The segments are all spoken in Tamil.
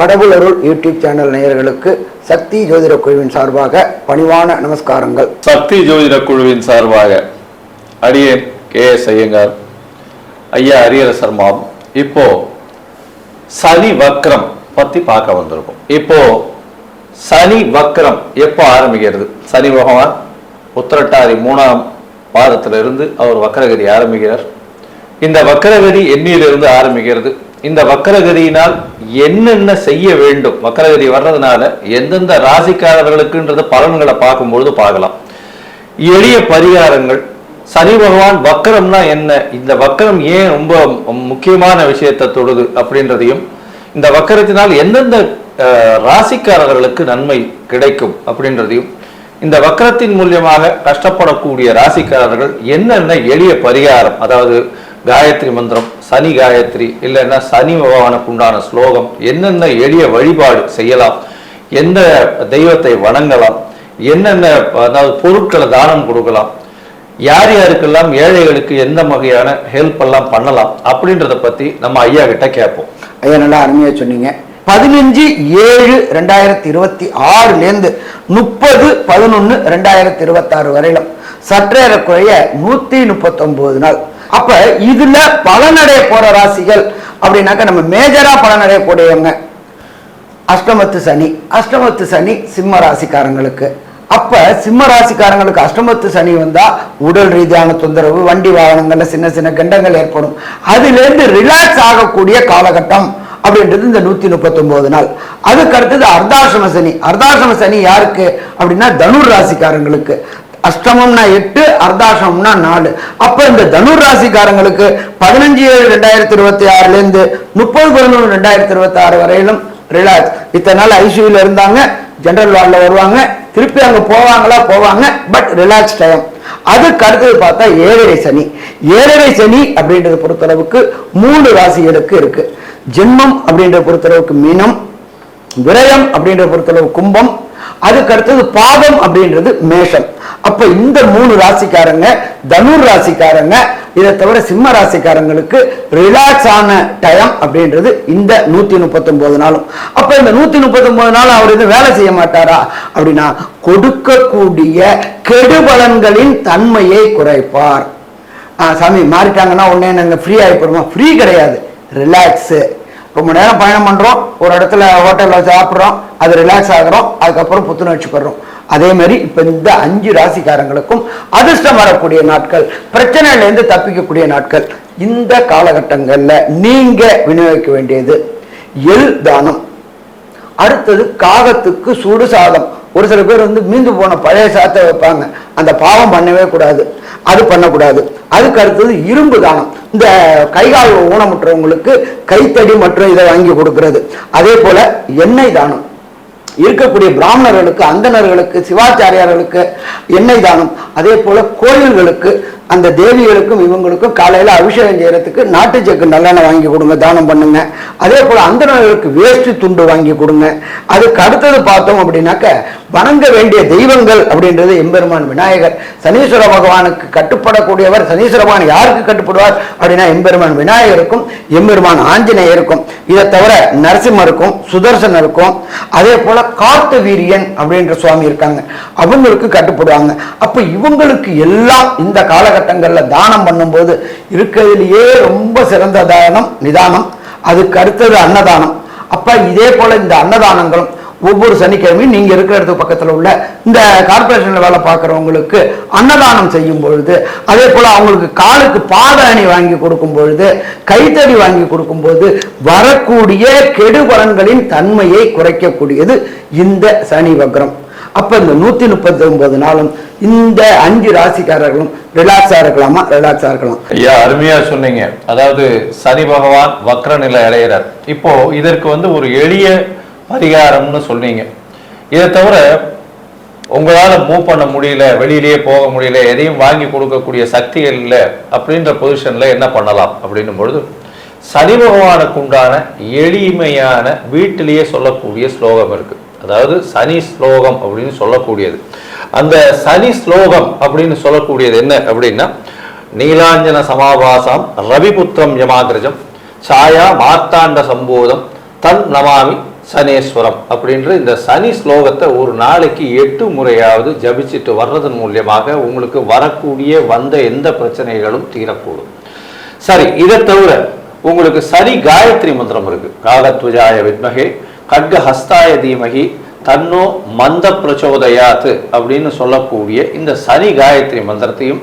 கடவுள் அருள் யூடியூப் சேனல் நேயர்களுக்கு சக்தி ஜோதிட குழுவின் சார்பாக பணிவான நமஸ்காரங்கள். சக்தி ஜோதிட குழுவின் சார்பாக அடியேன் KS ஐயங்கார், ஐயா ஹரிஹர மாம். இப்போ சனி வக்ரம் பத்தி பார்க்க வந்திருக்கும். இப்போ சனி வக்ரம் எப்போ ஆரம்பிக்கிறது? சனி பகவான் உத்திரட்டாதி 3ஆம் பாதத்திலிருந்து அவர் வக்கரகதி ஆரம்பிக்கிறார். இந்த வக்கரகதி எண்ணிலிருந்து ஆரம்பிக்கிறது. இந்த வக்கரகதியினால் என்னென்ன செய்ய வேண்டும், வக்கரகதி வர்றதுனால எந்தெந்த ராசிக்காரர்களுக்குன்றது பலன்களை பார்க்கும்பொழுது பார்க்கலாம். எளிய பரிகாரங்கள். சனி பகவான் வக்கரம்னா என்ன, இந்த வக்கரம் ஏன் ரொம்ப முக்கியமான விஷயத்தை தொடுது அப்படின்றதையும், இந்த வக்கரத்தினால் எந்தெந்த ராசிக்காரர்களுக்கு நன்மை கிடைக்கும் அப்படின்றதையும், இந்த வக்கரத்தின் மூலியமாக கஷ்டப்படக்கூடிய ராசிக்காரர்கள் என்னென்ன எளிய பரிகாரம், அதாவது காயத்ரி மந்திரம், சனி காயத்ரி, இல்லைன்னா சனி பகவானுக்கு உண்டான ஸ்லோகம், என்னென்ன எளிய வழிபாடு செய்யலாம், எந்த தெய்வத்தை வணங்கலாம், என்னென்ன அதாவது பொருட்களை தானம் கொடுக்கலாம், யார் யாருக்கெல்லாம் ஏழைகளுக்கு எந்த வகையான ஹெல்ப் எல்லாம் பண்ணலாம் அப்படின்றத பத்தி நம்ம ஐயா கிட்ட கேட்போம். ஐயா நல்லா அருமையா சொன்னீங்க. 15/7/2026 30/11/2026 வரையிலும் சற்றேறக்குறைய 139 நாள். அப்ப இதுல பலனடைய போற ராசிகள் அப்படின்னாக்க நம்ம மேஜரா பலனடைய கூடியவங்க அஷ்டமத்து சனி சிம்ம ராசிக்காரங்களுக்கு. அப்ப சிம்ம ராசிக்காரங்களுக்கு அஷ்டமத்து சனி வந்தா உடல் ரீதியான தொந்தரவு, வண்டி வாகனங்கள்ல சின்ன சின்ன கண்டங்கள் ஏற்படும். அதுல இருந்து ரிலாக்ஸ் ஆகக்கூடிய காலகட்டம் அப்படின்றது இந்த 139 நாள். அதுக்கு அடுத்தது அர்த்தாசிரம சனி யாருக்கு அப்படின்னா தனுர் ராசிக்காரங்களுக்கு. அஷ்டமம்னா 8, அர்த்தாசிரமம்னா 4. அப்ப இந்த தனுர் ராசிக்காரங்களுக்கு 15/7/2026 30/11/2026 வரையிலும் ரிலாக்ஸ். இத்தனை நாள் ஐசியூல இருந்தாங்க, ஜெனரல் வார்டில் வருவாங்க, திருப்பி அங்க போவாங்க, பட் ரிலாக்ஸ் டைம். அதுக்கு அடுத்தது பார்த்தா ஏழரை சனி அப்படின்றத பொறுத்தளவுக்கு 3 ராசிகளுக்கு இருக்கு. ஜென்மம் அப்படின்ற பொறுத்தளவுக்கு மீனம், விரயம் அப்படின்ற பொறுத்தளவு கும்பம், அதுக்கு அடுத்தது பாதம் அப்படின்றது மேஷம். அப்ப இந்த 3 ராசிக்காரங்க, தனுர் ராசிக்காரங்க, இதை தவிர சிம்ம ராசிக்காரங்களுக்கு ரிலாக்ஸ் ஆன டைம் அப்படின்றது இந்த 139 நாளும். அப்ப இந்த 139 நாள் அவர் இது வேலை செய்ய மாட்டாரா அப்படின்னா, கொடுக்கக்கூடிய கெடுபலன்களின் தன்மையை குறைப்பார். சாமி மாறிட்டாங்கன்னா உடனே நாங்க ஃப்ரீ ஆகிப்படுவோம். ஃப்ரீ கிடையாது, ரிலாக்ஸ். ரொம்ப நேரம் பயணம் பண்றோம், ஒரு இடத்துல ஹோட்டல்ல சாப்பிட்றோம், அது ரிலாக்ஸ் ஆகிறோம், அதுக்கப்புறம் புத்துணர்ச்சி பெறோம். அதே மாதிரி இப்ப இந்த 5 ராசிக்காரங்களுக்கும் அதிர்ஷ்டம் வரக்கூடிய நாட்கள், பிரச்சனையில இருந்து தப்பிக்கக்கூடிய நாட்கள். இந்த காலகட்டங்கள்ல நீங்க விநியோகிக்க வேண்டியது எள் தானம். அடுத்தது காகத்துக்கு சுடு சாதம். ஒரு சில பேர் மீந்து போன பழைய சாதத்தை வைப்பாங்க, அந்த பாவம் பண்ணவே கூடாது, அது பண்ணக்கூடாது. அதுக்கு அடுத்தது இரும்பு தானம். இந்த கைகால் ஊனமுற்றவங்களுக்கு கைத்தடி மற்றும் இதை வாங்கி கொடுக்கிறது. அதே போல எண்ணெய் தானம். இருக்கக்கூடிய பிராமணர்களுக்கு, அந்தணர்களுக்கு, சிவாச்சாரியார்களுக்கு எண்ணெய் தானம். அதே போல கோயில்களுக்கு, அந்த தேவிகளுக்கும் இவங்களுக்கும் காலையில அபிஷேகம் செய்யறதுக்கு நாட்டு சக்கு நல்லெண்ணெய் வாங்கி கொடுங்க, தானம் பண்ணுங்க. அதே போல அந்தணர்களுக்கு வேஷ்டி துண்டு வாங்கி கொடுங்க. அதுக்கு அடுத்தது பார்த்தோம் அப்படின்னாக்க வணங்க வேண்டிய தெய்வங்கள் அப்படின்றது எம்பெருமான் விநாயகர். சனீஸ்வர பகவானுக்கு கட்டுப்படக்கூடியவர். சனீஸ்வர பகவான் யாருக்கு கட்டுப்படுவார் அப்படின்னா எம்பெருமான் விநாயகருக்கும் எம்பெருமான் ஆஞ்சநேயருக்கும். இதை தவிர நரசிம்மருக்கும் சுதர்சனருக்கும், அதே போல கார்த்த வீரியன் அப்படின்ற சுவாமி இருக்காங்க, அவங்களுக்கு கட்டுப்படுவாங்க. அப்ப இவங்களுக்கு எல்லாம் இந்த காலகட்டங்கள்ல தானம் பண்ணும்போது இருக்கிறதுலயே ரொம்ப சிறந்த தானம் நிதானம். அதுக்கு அடுத்தது அன்னதானம். அப்ப இதே போல இந்த அன்னதானங்களும் ஒவ்வொரு சனிக்கிழமையும் நீங்க இருக்கிற இடத்துக்கு பக்கத்துல உள்ள இந்த கார்பரேஷன்ல வேலை பார்க்கறவங்களுக்கு அன்னதானம் செய்யும் பொழுது, அதே போல அவங்களுக்கு காலுக்கு பாத அணி வாங்கி கொடுக்கும் பொழுது, கைத்தடி வாங்கி கொடுக்கும் போது வரக்கூடிய கெடுபலன்களின் தன்மையை குறைக்கக்கூடியது இந்த சனி வக்ரம். அப்ப இந்த 139 நாளும் இந்த 5 ராசிக்காரர்களும் ரிலாக்ஸா இருக்கலாமா? ரிலாக்ஸா இருக்கலாம். ஐயா அருமையா சொன்னீங்க. அதாவது சனி பகவான் வக்ர நிலை அடைகிறார். இப்போ இதற்கு ஒரு எளிய பரிகாரம்னு சொன்னீங்க. இதை தவிர உங்களால மூவ் பண்ண முடியல, வெளியிலேயே போக முடியல, எதையும் வாங்கி கொடுக்கக்கூடிய சக்திகள் இல்லை அப்படின்ற பொசிஷன்ல என்ன பண்ணலாம் அப்படின்னும் பொழுது, சனி பகவானுக்கு உண்டான எளிமையான வீட்டிலேயே சொல்லக்கூடிய ஸ்லோகம் இருக்கு. அதாவது சனி ஸ்லோகம் அப்படின்னு சொல்லக்கூடியது. அந்த சனி ஸ்லோகம் அப்படின்னு சொல்லக்கூடியது என்ன அப்படின்னா, நீலாஞ்சன சமாபாசாம் ரவிபுத்திரம் யமாகிரஜம் சாயா மார்த்தாண்ட சம்போதம் தன் நமாமி சனேஸ்வரம் அப்படின்ற இந்த சனி ஸ்லோகத்தை ஒரு நாளைக்கு 8 முறையாவது ஜபிச்சுட்டு வர்றதன் மூலியமாக உங்களுக்கு வரக்கூடிய வந்த எந்த பிரச்சனைகளும் தீரக்கூடும். சரி, இதை தவிர உங்களுக்கு சனி காயத்ரி மந்திரம் இருக்கு. காகத்வஜாய வித்மகே கட்க ஹஸ்தாய தீமகி தன்னோ மந்த பிரச்சோதயாத்து அப்படின்னு சொல்லக்கூடிய இந்த சனி காயத்ரி மந்திரத்தையும்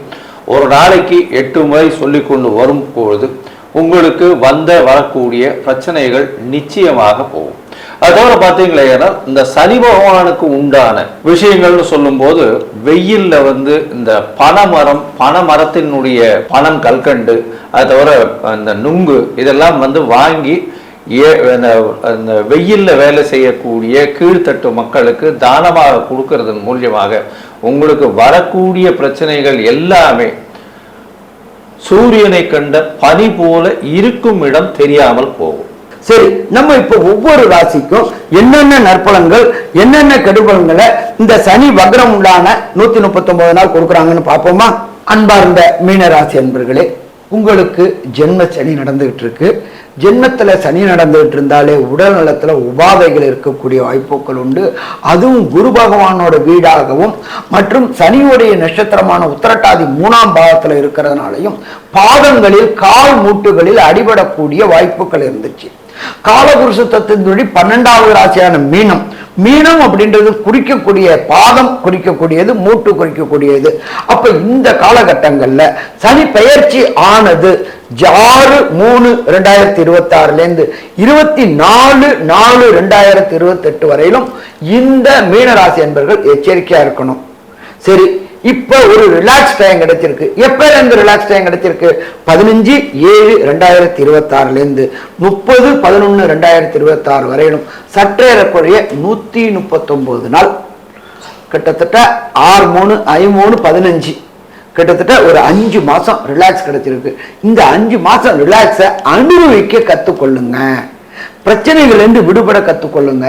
ஒரு நாளைக்கு 8 முறை சொல்லி கொண்டு வரும் பொழுது உங்களுக்கு வரக்கூடிய பிரச்சனைகள் நிச்சயமாக போகும். அது தவிர பார்த்தீங்களா, இந்த சனி பகவானுக்கு உண்டான விஷயங்கள்னு சொல்லும் போது வெயில்ல இந்த பனைமரத்தினுடைய பனம் கல்கண்டு, அது தவிர அந்த நுங்கு இதெல்லாம் வாங்கி இந்த வெயில்ல வேலை செய்யக்கூடிய கீழ்த்தட்டு மக்களுக்கு தானமாக கொடுக்கறதன் மூலியமாக உங்களுக்கு வரக்கூடிய பிரச்சனைகள் எல்லாமே சூரியனை கண்ட பனி போல இருக்கும் இடம் தெரியாமல் போகும். சரி, நம்ம இப்ப ஒவ்வொரு ராசிக்கும் என்னென்ன நற்பலன்கள் என்னென்ன கெடுபலன்களை இந்த சனி வக்ரம் உண்டான 139 நாள் கொடுக்குறாங்கன்னு பார்ப்போமா? அன்பார்ந்த மீன ராசி அன்பர்களே, உங்களுக்கு ஜென்ம சனி நடந்துகிட்டு இருக்கு. ஜென்மத்துல சனி நடந்துகிட்டு இருந்தாலே உடல் நலத்துல உபாதைகள் இருக்கக்கூடிய வாய்ப்புகள் உண்டு. அதுவும் குரு பகவானோட வீடாகவும் மற்றும் சனியுடைய நட்சத்திரமான உத்திரட்டாதி 3ஆம் பாகத்துல இருக்கிறதுனாலையும் பாதங்களில் கால் மூட்டுகளில் அடிபடக்கூடிய வாய்ப்புகள் இருந்துச்சு. காலபுருஷ தத்துவத்தின்படி 12வது ராசியான மீனம். மீனம் அப்படின்றது குறிக்கக்கூடிய பாதம் குறிக்கக்கூடியது, மூட்டு குறிக்கக்கூடியது. அப்ப இந்த காலகட்டங்கள்ல சனி பெயர்ச்சி ஆனது 6/3/2026 24/4/2028 வரையிலும் இந்த மீனராசி என்பர்கள் எச்சரிக்கையா இருக்கணும். சரி, இப்ப ஒரு ரிலாக்ஸ் டைம் கிடைச்சிருக்கு. எப்ப இருந்து ரிலாக்ஸ் டைம் கிடைச்சிருக்கு? 15/7/2026 30/11/2026 வரையிலும் சற்றேறக்குறைய 139 நாள், கிட்டத்தட்ட 6/3/5/3/15 கிட்டத்தட்ட ஒரு 5 மாசம் ரிலாக்ஸ் கிடைச்சிருக்கு. இந்த 5 மாசம் ரிலாக்ஸ அனுபவிக்க கத்துக்கொள்ளுங்க. பிரச்சனைகள் என்று விடுபட கத்துக்கொள்ளுங்க.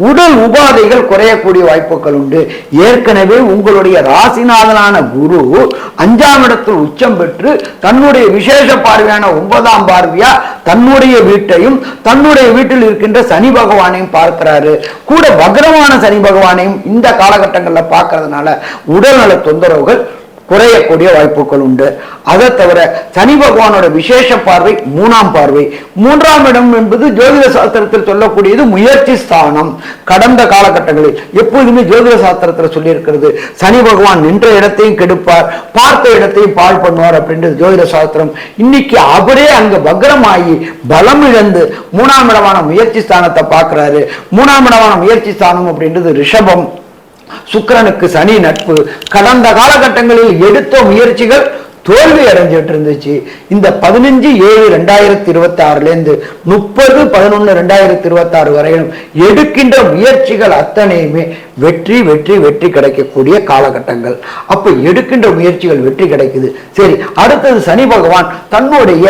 உடல் உபாதைகள் குறையக்கூடிய வாய்ப்புகள் உண்டு. ஏற்கனவே உங்களுடைய ராசிநாதனான குரு 5ஆம் இடத்தில் உச்சம் பெற்று தன்னுடைய விசேஷ பார்வையான 9ஆம் பார்வையா தன்னுடைய வீட்டையும் தன்னுடைய வீட்டில் இருக்கின்ற சனி பகவானையும் பார்க்கிறாரு. கூட வக்ரமான சனி பகவானையும் இந்த காலகட்டங்களில் பார்க்கறதுனால உடல் நல தொந்தரவுகள் குறையக்கூடிய வாய்ப்புகள் உண்டு. அதை தவிர சனி பகவானோட விசேஷ பார்வை 3ஆம் பார்வை. 3ஆம் இடம் என்பது ஜோதிட சாஸ்திரத்தில் சொல்லக்கூடியது முயற்சி ஸ்தானம். கடந்த காலகட்டங்களில் எப்போதுமே ஜோதிட சாஸ்திரத்தில் சொல்லி இருக்கிறது, சனி பகவான் நின்ற இடத்தையும் கெடுப்பார், பார்த்த இடத்தையும் பாழ் பண்ணுவார் அப்படின்றது ஜோதிட சாஸ்திரம். இன்னைக்கு அவரே அங்க வக்ரமாகி பலம் இழந்து 3ஆம் இடமான முயற்சி ஸ்தானத்தை பார்க்கிறாரு. 3ஆம் இடமான முயற்சி ஸ்தானம் அப்படின்றது ரிஷபம். சுக்கிரனுக்கு சனி நட்பு. கடந்த காலகட்டங்களில் எடுத்த முயற்சிகள் தோல்வி அடைஞ்சிட்டு இருந்துச்சு. இந்த 15/7/2026 30/11/2026 வரையிலும் எடுக்கின்ற முயற்சிகள் அத்தனையுமே வெற்றி வெற்றி வெற்றி கிடைக்கக்கூடிய காலகட்டங்கள். அப்ப எடுக்கின்ற முயற்சிகள் வெற்றி கிடைக்குது. சரி, அடுத்தது சனி பகவான் தன்னுடைய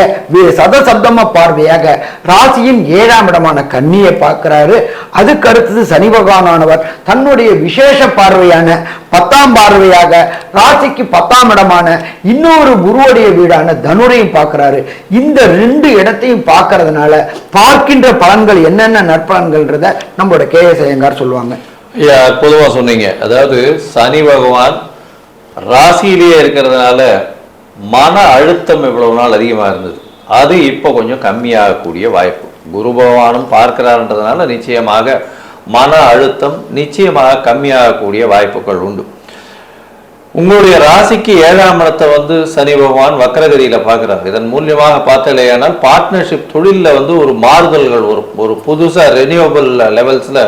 சதசப்தம பார்வையாக ராசியின் 7ஆம் இடமான கன்னியை பார்க்கிறாரு. அதுக்கு அடுத்தது சனி பகவானவர் தன்னுடைய விசேஷ பார்வையான 10ஆம் பார்வையாக ராசிக்கு 10ஆம் இடமான இன்னொரு குருவுடைய வீடான தனுரையும் பார்க்கிறாரு. இந்த 2 இடத்தையும் பார்க்கறதுனால பார்க்கின்ற பலன்கள் என்னென்ன நற்பலன்கள்ன்றத நம்மளோட KS ஐயங்கார் சொல்லுவாங்க. பொதுவா சொன்னீங்க. அதாவது சனி பகவான் ராசியிலேயே இருக்கிறதுனால மன அழுத்தம் இவ்வளவு நாள் அதிகமா இருந்தது, அது இப்போ கொஞ்சம் கம்மியாகக்கூடிய வாய்ப்பு. குரு பகவானும் பார்க்கிறார்ன்றதுனால நிச்சயமாக மன அழுத்தம் நிச்சயமாக கம்மியாகக்கூடிய வாய்ப்புகள் உண்டு. உங்களுடைய ராசிக்கு 7ஆம் இடத்தை சனி பகவான் வக்ரகதியில பார்க்கிறார். இதன் மூலியமாக பார்த்தலையானால் பார்ட்னர்ஷிப் தொழிலில் ஒரு மாறுதல்கள், ஒரு புதுசா ரெனியூவபிள் லெவல்ஸ்ல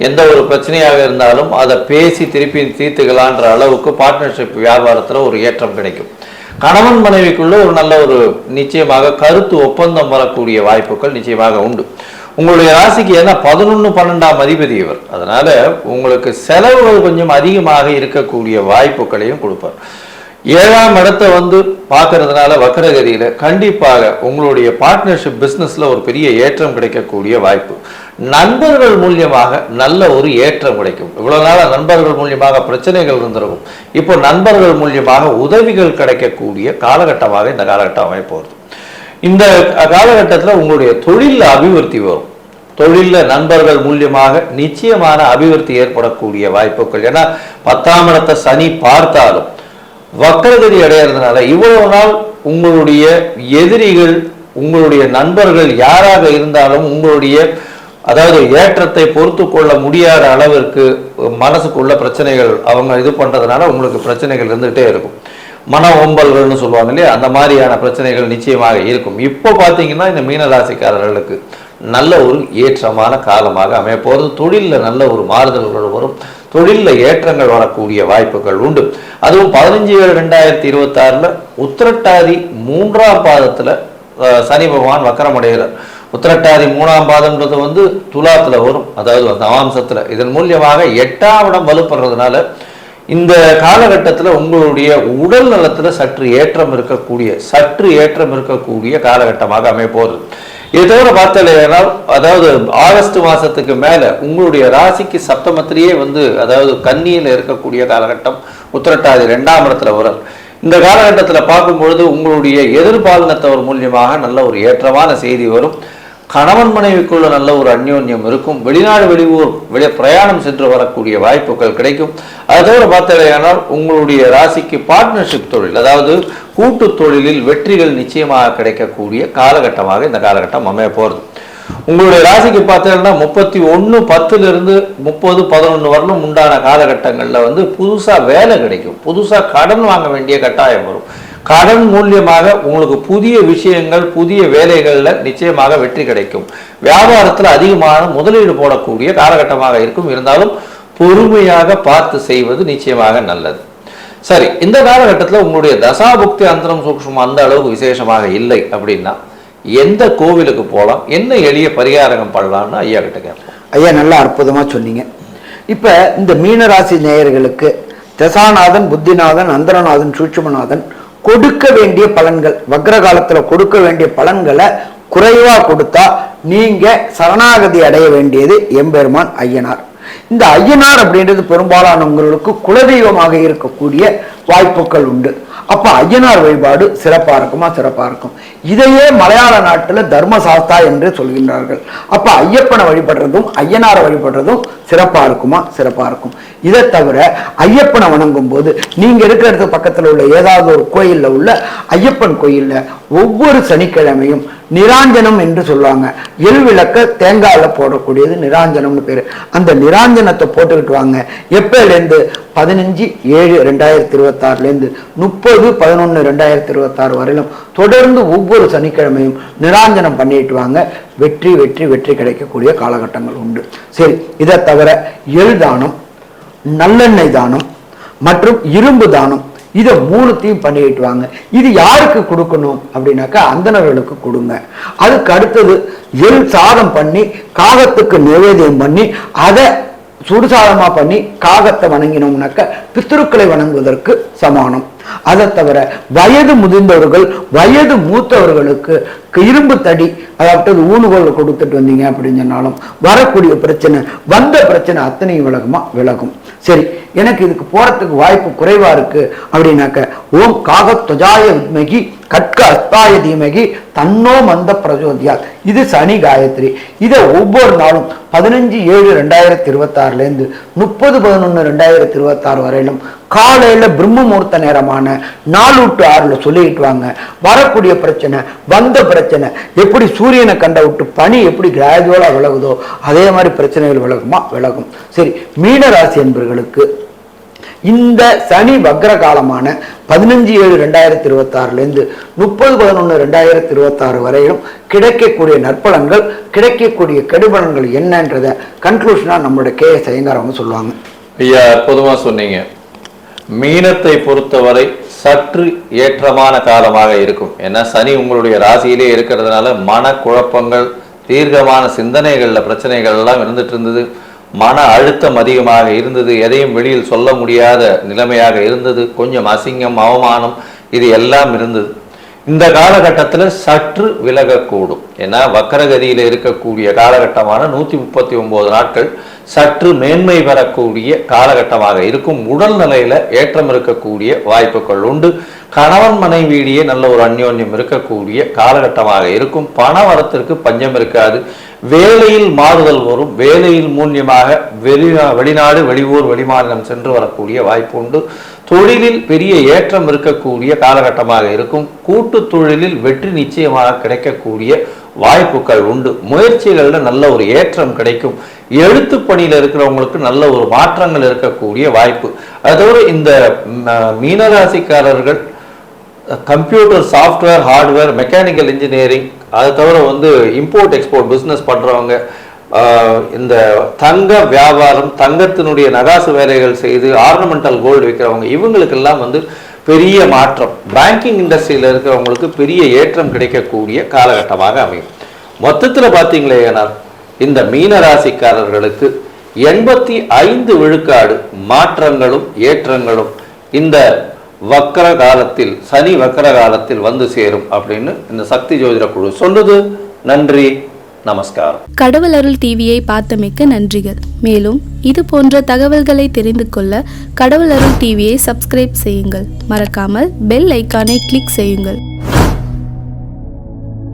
எந்த ஒரு பிரச்சனையாக இருந்தாலும் அதை பேசி திருப்பி தீர்த்துக்கலான்ற அளவுக்கு பார்ட்னர்ஷிப் வியாபாரத்துல ஒரு ஏற்றம் கிடைக்கும். கணவன் மனைவிக்குள்ள ஒரு நல்ல ஒரு நிச்சயமாக கருத்து ஒப்பந்தம் வரக்கூடிய வாய்ப்புகள் நிச்சயமாக உண்டு. உங்களுடைய ராசிக்கு ஏன்னா 11/12ஆம் அதிபதி இவர், அதனால உங்களுக்கு செலவுகள் கொஞ்சம் அதிகமாக இருக்கக்கூடிய வாய்ப்புகளையும் கொடுப்பார். 7ஆம் இடத்தை பார்க்கறதுனால வக்ரகதியில கண்டிப்பாக உங்களுடைய பார்ட்னர்ஷிப் பிசினஸ்ல ஒரு பெரிய ஏற்றம் கிடைக்கக்கூடிய வாய்ப்பு. நண்பர்கள் மூலியமாக நல்ல ஒரு ஏற்றம் கிடைக்கும். இவ்வளவு நாள நண்பர்கள் மூலியமாக பிரச்சனைகள் இருந்திருக்கும், இப்போ நண்பர்கள் மூலியமாக உதவிகள் கிடைக்கக்கூடிய காலகட்டமாக இந்த காலகட்டம் அமைய போகிறது. இந்த காலகட்டத்தில் உங்களுடைய தொழில் அபிவிருத்தி வரும். தொழில நண்பர்கள் மூலியமாக நிச்சயமான அபிவிருத்தி ஏற்படக்கூடிய வாய்ப்புகள். ஏன்னா 10ஆம் இடத்தை சனி பார்த்தாலும் வக்கரகதி அடையிறதுனால இவ்வளவு நாள் உங்களுடைய எதிரிகள், உங்களுடைய நண்பர்கள் யாராக இருந்தாலும் உங்களுடைய அதாவது ஏற்றத்தை பொறுத்து கொள்ள முடியாத அளவிற்கு மனசுக்குள்ள பிரச்சனைகள் அவங்க இது பண்றதுனால உங்களுக்கு பிரச்சனைகள் இருந்துகிட்டே இருக்கும். மன ஓம்பல்கள்னு சொல்லுவாங்க இல்லையா, அந்த மாதிரியான பிரச்சனைகள் நிச்சயமாக இருக்கும். இப்போ பார்த்தீங்கன்னா இந்த மீனராசிக்காரர்களுக்கு நல்ல ஒரு ஏற்றமான காலமாக அமைய போகிறது. தொழிலில் நல்ல ஒரு மாறுதல்கள் வரும், தொழிலில் ஏற்றங்கள் வரக்கூடிய வாய்ப்புகள் உண்டு. அதுவும் 15/7/2026 உத்திரட்டாதி 3ஆம் பாதத்தில் சனி பகவான் வக்கரமடைகிறார். உத்திரட்டாதி 3ஆம் பாதம்ன்றது துலாத்துல வரும், அதாவது நவாம்சத்துல. இதன் மூலியமாக 8ஆம் இடம் வலுப்படுறதுனால இந்த காலகட்டத்தில் உங்களுடைய உடல் நலத்துல சற்று ஏற்றம் இருக்கக்கூடிய காலகட்டமாக அமைய போகிறது. இதை தவிர பார்த்தலையானால் அதாவது ஆகஸ்ட் மாசத்துக்கு மேல உங்களுடைய ராசிக்கு சப்தமத்திலேயே அதாவது கன்னியில இருக்கக்கூடிய காலகட்டம் உத்திரட்டாதி 2ஆம் இடத்துல வரும். இந்த காலகட்டத்தில் பார்க்கும்பொழுது உங்களுடைய எதிர்பாலினத்தவர் மூலியமாக நல்ல ஒரு ஏற்றமான செய்தி வரும். கணவன் மனைவிக்குள்ள நல்ல ஒரு அந்யோன்யம் இருக்கும். வெளிநாடு வெளியூர் பிரயாணம் சென்று வரக்கூடிய வாய்ப்புகள் கிடைக்கும். அதை தவிர பார்த்தலையானால் உங்களுடைய ராசிக்கு பார்ட்னர்ஷிப் தொழில், அதாவது கூட்டு தொழிலில் வெற்றிகள் நிச்சயமாக கிடைக்கக்கூடிய காலகட்டமாக இந்த காலகட்டம் அமைய போகிறது. உங்களுடைய ராசிக்கு பார்த்தீங்கன்னா 31/10 30/11 வரலும் உண்டான காலகட்டங்களில் புதுசா வேலை கிடைக்கும், புதுசா கடன் வாங்க வேண்டிய கட்டாயம் வரும். கடன் மூலியமாக உங்களுக்கு புதிய விஷயங்கள், புதிய வேலைகள்ல நிச்சயமாக வெற்றி கிடைக்கும். வியாபாரத்தில் அதிகமான முதலீடு போடக்கூடிய காலகட்டமாக இருக்கும். இருந்தாலும் பொறுமையாக பார்த்து செய்வது நிச்சயமாக நல்லது. சரி, இந்த காலகட்டத்தில் உங்களுடைய தசாபுக்தி அந்தரம் சூக்ஷ்மம் அந்த அளவுக்கு விசேஷமாக இல்லை அப்படின்னா எந்த கோவிலுக்கு போகலாம், என்ன எளிய பரிகாரங்கள் பண்ணலாம்னு ஐயா கிட்ட கேட்போம். ஐயா நல்லா அற்புதமா சொன்னீங்க. இப்ப இந்த மீனராசி நேயர்களுக்கு தசாநாதன், புத்திநாதன், அந்தரநாதன், சூட்சுமநாதன் கொடுக்க வேண்டிய பலன்கள், வக்ர காலத்துல கொடுக்க வேண்டிய பலன்களை குறைவா கொடுத்தா நீங்க சரணாகதி அடைய வேண்டியது எம்பெருமான் ஐயனார். இந்த ஐயனார் அப்படின்றது பெரும்பாலானவங்களுக்கு குலதெய்வமாக இருக்கக்கூடிய வாய்ப்புகள் உண்டு. அப்ப ஐயனார் வழிபாடு சிறப்பா இருக்கும். இதையே மலையாள நாட்டுல தர்மசாஸ்தா என்று சொல்கின்றார்கள். அப்ப ஐயப்பனை வழிபடுறதும் ஐயனாரை வழிபடுறதும் சிறப்பா இருக்கும். இதை தவிர ஐயப்பனை வணங்கும் போது நீங்க இருக்கிற இடத்துக்கு பக்கத்துல உள்ள ஏதாவது ஒரு கோயில்ல உள்ள ஐயப்பன் கோயில்ல ஒவ்வொரு சனிக்கிழமையும் நிராஞ்சனம் என்று சொல்லுவாங்க. எள் விளக்க தேங்காயில போடக்கூடியது நிராஞ்சனம்னு பேரு. அந்த நிராஞ்சனத்தை போட்டுக்கிட்டு வாங்க. எப்பலேருந்து 15/7/2026 30/11/2026 வரையிலும் தொடர்ந்து ஒவ்வொரு சனிக்கிழமையும் நிராஞ்சனம் பண்ணிட்டு வாங்க. வெற்றி வெற்றி வெற்றி கிடைக்கக்கூடிய காலகட்டங்கள் உண்டு. சரி, இதை தவிர எள் தானம், நல்லெண்ணெய் தானம் மற்றும் இரும்பு தானம், இதை 3த்தையும் பண்ணிட்டு வாங்க. இது யாருக்கு கொடுக்கணும் அப்படின்னாக்கா அந்தணர்களுக்கு கொடுங்க. அதுக்கு அடுத்தது எள் சாதம் பண்ணி காகத்துக்கு நிவேதியம் பண்ணி அதை சுடுசாதமா பண்ணி காகத்தை வணங்கினோம்னாக்க பித்ருக்களை வணங்குவதற்கு சமானம். அதை தவிர வயது முதிர்ந்தவர்கள், வயது மூத்தவர்களுக்கு இரும்பு தடி, அதாவது ஊனுகோல் கொடுத்துட்டு வந்தீங்க அப்படின்னு சொன்னாலும் வரக்கூடிய பிரச்சனை, வந்த பிரச்சனை அத்தனையும் விலகும். சரி, எனக்கு இதுக்கு போறதுக்கு வாய்ப்பு குறைவா இருக்கு அப்படின்னாக்க ஓம் காகத்வஜாய வித்மகி கட்க அஸ்தாய தீமகி தன்னோ மந்த பிரஜோதியால், இது சனி காயத்ரி. இதை ஒவ்வொரு நாளும் 15/7/2026 30/11/2026 வரையிலும் காலையில பிரம்ம முகூர்த்த நேரமான 4 to 6 சொல்லிட்டு வாங்க. வரக்கூடிய பிரச்சனை, வந்த பிரச்சனை, எப்படி சூரியனை கண்ட விட்டு பனி எப்படி கிராஜுவலா விலகுதோ அதே மாதிரி பிரச்சனைகள் விலகும். சரி, மீனராசி என்பவர்களுக்கு இந்த சனி வக்ர காலமான 15/7/2026 30/11/2026 வரையிலும் கிடைக்கக்கூடிய நற்பலன்கள், கிடைக்கக்கூடிய கெடுபலன்கள் என்னன்றத கன்க்ளூஷனா நம்மளுடைய KS ஐயங்கார் அவங்க சொல்லுவாங்க. ஐயா, அற்புதமா சொன்னீங்க. மீனத்தை பொறுத்தவரை சற்று ஏற்றமான காலமாக இருக்கும். ஏன்னா சனி உங்களுடைய ராசியிலே இருக்கிறதுனால மனக்குழப்பங்கள், தீர்க்கமான சிந்தனைகள்ல பிரச்சனைகள் எல்லாம் இருந்துட்டு இருந்தது. மன அழுத்தம் அதிகமாக இருந்தது. எதையும் வெளியில் சொல்ல முடியாத நிலைமையாக இருந்தது. கொஞ்சம் அசிங்கம், அவமானம் இது எல்லாம் இருந்தது. இந்த காலகட்டத்தில் சற்று விலகக்கூடும். ஏன்னா வக்கரகதியில் இருக்கக்கூடிய காலகட்டமான 139 நாட்கள் சற்று மேன்மை பெறக்கூடிய காலகட்டமாக இருக்கும். உடல் நிலையில ஏற்றம் இருக்கக்கூடிய வாய்ப்புகள் உண்டு. கணவன் மனைவியிடையே நல்ல ஒரு அந்யோன்யம் இருக்கக்கூடிய காலகட்டமாக இருக்கும். பண வரத்திற்கு பஞ்சம் இருக்காது. வேலையில் மாறுதல் வரும். வேலையில் மூலியமாக வெளிநாடு, வெளியூர், வெளிமாநிலம் சென்று வரக்கூடிய வாய்ப்பு உண்டு. தொழிலில் பெரிய ஏற்றம் இருக்கக்கூடிய காலகட்டமாக இருக்கும். கூட்டு தொழிலில் வெற்றி நிச்சயமாக கிடைக்கக்கூடிய வாய்ப்புகள் உண்டு. முயற்சிகளில் நல்ல ஒரு ஏற்றம் கிடைக்கும். எழுத்து பணியில் இருக்கிறவங்களுக்கு நல்ல ஒரு மாற்றங்கள் இருக்கக்கூடிய வாய்ப்பு. அதோடு இந்த மீனராசிக்காரர்கள் computer, software, hardware, mechanical engineering, அதை தவிர இம்போர்ட் எக்ஸ்போர்ட் பிஸ்னஸ் பண்ணுறவங்க, இந்த தங்க வியாபாரம், தங்கத்தினுடைய நகாசு வேலைகள் செய்து ஆர்னமெண்டல் கோல்டு விற்கிறவங்க, இவங்களுக்கெல்லாம் பெரிய மாற்றம். பேங்கிங் இண்டஸ்ட்ரியில் இருக்கிறவங்களுக்கு பெரிய ஏற்றம் கிடைக்கக்கூடிய காலகட்டமாக அமையும். மொத்தத்தில் பார்த்தீங்களே, இந்த மீனராசிக்காரர்களுக்கு 85 விழுக்காடு மாற்றங்களும் ஏற்றங்களும் இந்த வக்கர காலத்தில், சனி வக்கர காலத்தில் சேரும் அப்படின்னு இந்த சக்தி ஜோதிட குழு சொல்லுது. நன்றி, நமஸ்காரம். கடவுள் அருள் டிவியை பார்த்தமைக்கு நன்றிகள். மேலும் இது போன்ற தகவல்களை தெரிந்து கொள்ள கடவுள் அருள் டிவியை சப்ஸ்கிரைப் செய்யுங்கள். மறக்காமல் பெல் ஐக்கானை கிளிக் செய்யுங்கள்.